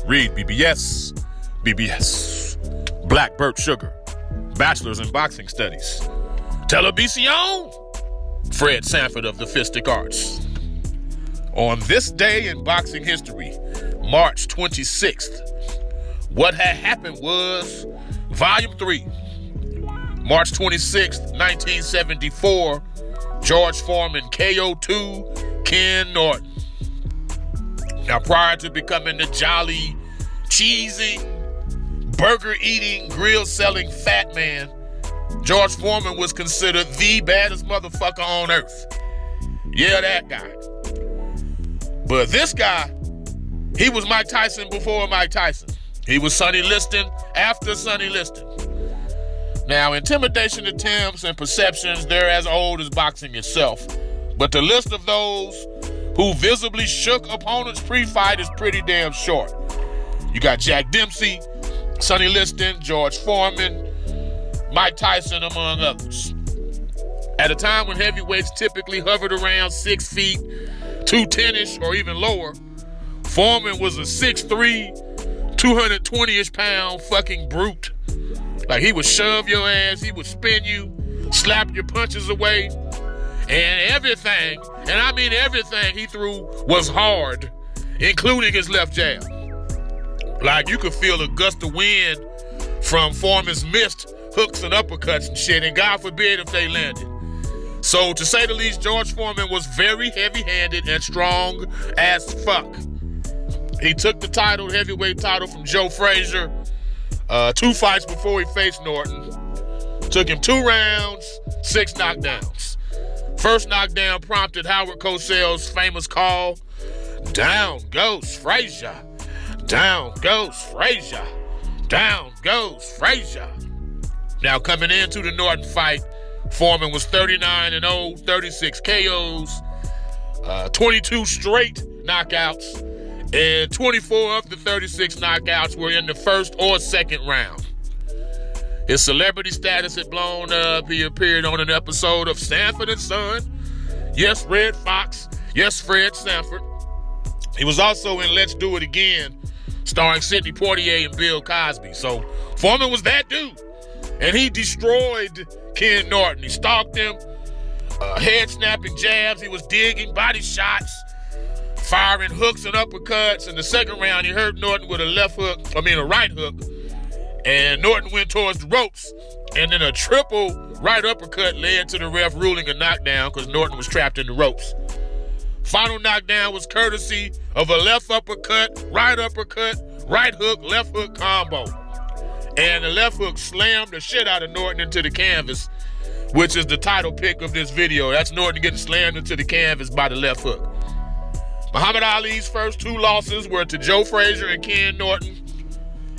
REED-BBS, BBS, Black Birch Sugar, Bachelor's in Boxing Studies, Televisión, Fred Sanford of the Fistic Arts. On this day in boxing history, March 26th, what had happened was Volume 3, March 26th, 1974, George Foreman KO2, Ken Norton. Now, prior to becoming the jolly, cheesy, burger-eating, grill-selling fat man, George Foreman was considered the baddest motherfucker on earth. Yeah, that guy. But this guy, he was Mike Tyson before Mike Tyson. He was Sonny Liston after Sonny Liston. Now, intimidation attempts and perceptions, they're as old as boxing itself. But the list of those who visibly shook opponents pre-fight is pretty damn short. You got Jack Dempsey, Sonny Liston, George Foreman, Mike Tyson, among others. At a time when heavyweights typically hovered around 6 feet, 210-ish or even lower, Foreman was a 6'3", 220-ish pound fucking brute. Like, he would shove your ass, he would spin you, slap your punches away, and everything, and I mean everything he threw was hard, including his left jab. Like, you could feel a gust of wind from Foreman's missed hooks and uppercuts and shit, and God forbid if they landed. So, to say the least, George Foreman was very heavy-handed and strong as fuck. He took the heavyweight title from Joe Frazier 2 fights before he faced Norton. Took him 2 rounds, 6 knockdowns. First knockdown prompted Howard Cosell's famous call, "Down goes Frazier, down goes Frazier, down goes Frazier." Now, coming into the Norton fight, Foreman was 39-0, 36 KOs, 22 straight knockouts, and 24 of the 36 knockouts were in the first or second round. His celebrity status had blown up. He appeared on an episode of Sanford and Son. Yes, Red Fox. Yes, Fred Sanford. He was also in Let's Do It Again, starring Sidney Poitier and Bill Cosby. So Foreman was that dude. And he destroyed Ken Norton. He stalked him, head-snapping jabs. He was digging body shots, firing hooks and uppercuts. In the second round, he hurt Norton with a right hook. And Norton went towards the ropes. And then a triple right uppercut led to the ref ruling a knockdown because Norton was trapped in the ropes. Final knockdown was courtesy of a left uppercut, right hook, left hook combo. And the left hook slammed the shit out of Norton into the canvas, which is the title pick of this video. That's Norton getting slammed into the canvas by the left hook. Muhammad Ali's first 2 losses were to Joe Frazier and Ken Norton.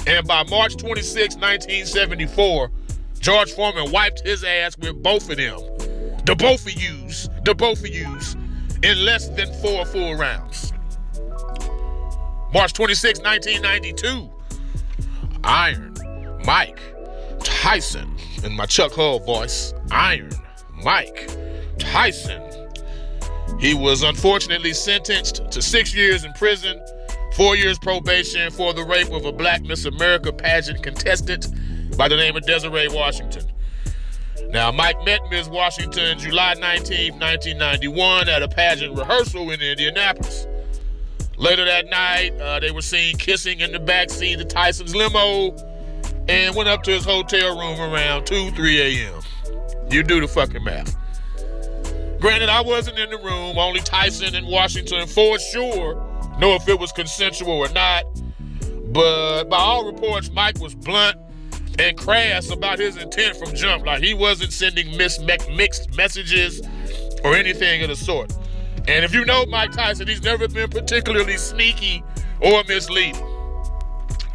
And by March 26, 1974, George Foreman wiped his ass with both of them. The both of yous, in less than 4 full rounds. March 26, 1992, Iron Mike Tyson, in my Chuck Hull voice, Iron Mike Tyson. He was unfortunately sentenced to 6 years in prison, 4 years probation for the rape of a black Miss America pageant contestant by the name of Desiree Washington. Now, Mike met Ms. Washington July 19, 1991 at a pageant rehearsal in Indianapolis. Later that night, they were seen kissing in the backseat of Tyson's limo and went up to his hotel room around 2, 3 a.m. You do the fucking math. Granted, I wasn't in the room. Only Tyson and Washington for sure know if it was consensual or not. But by all reports, Mike was blunt and crass about his intent from jump. Like, he wasn't sending mixed messages or anything of the sort. And if you know Mike Tyson, he's never been particularly sneaky or misleading.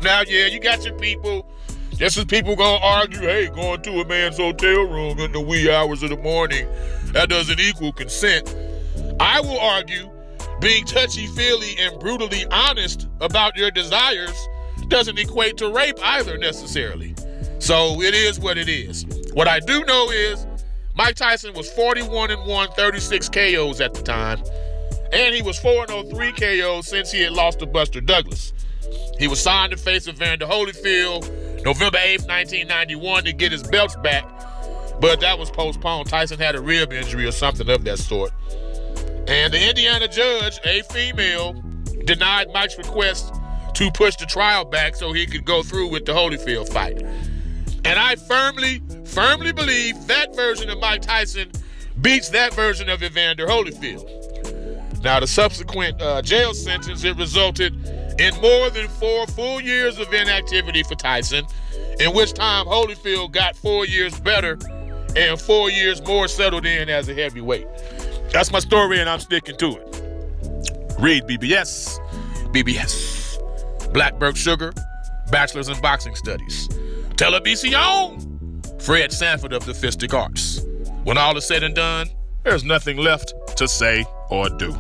Now, yeah, you got your people. Just as people gonna argue, hey, going to a man's hotel room in the wee hours of the morning, that doesn't equal consent. I will argue being touchy-feely and brutally honest about your desires doesn't equate to rape either necessarily. So it is what it is. What I do know is Mike Tyson was 41-1, 36 KOs at the time, and he was 4-0, 3 KOs since he had lost to Buster Douglas. He was signed to face Evander Holyfield November 8th, 1991 to get his belts back, but that was postponed. Tyson had a rib injury or something of that sort. And the Indiana judge, a female, denied Mike's request to push the trial back so he could go through with the Holyfield fight. And I firmly believe that version of Mike Tyson beats that version of Evander Holyfield. Now, the subsequent jail sentence, it resulted in more than 4 full years of inactivity for Tyson, in which time Holyfield got 4 years better and 4 years more settled in as a heavyweight. That's my story, and I'm sticking to it. Read BBS, BBS, Blackbird Sugar, Bachelor's in Boxing Studies. Televisión, Fred Sanford of the Fistic Arts. When all is said and done, there's nothing left to say or do.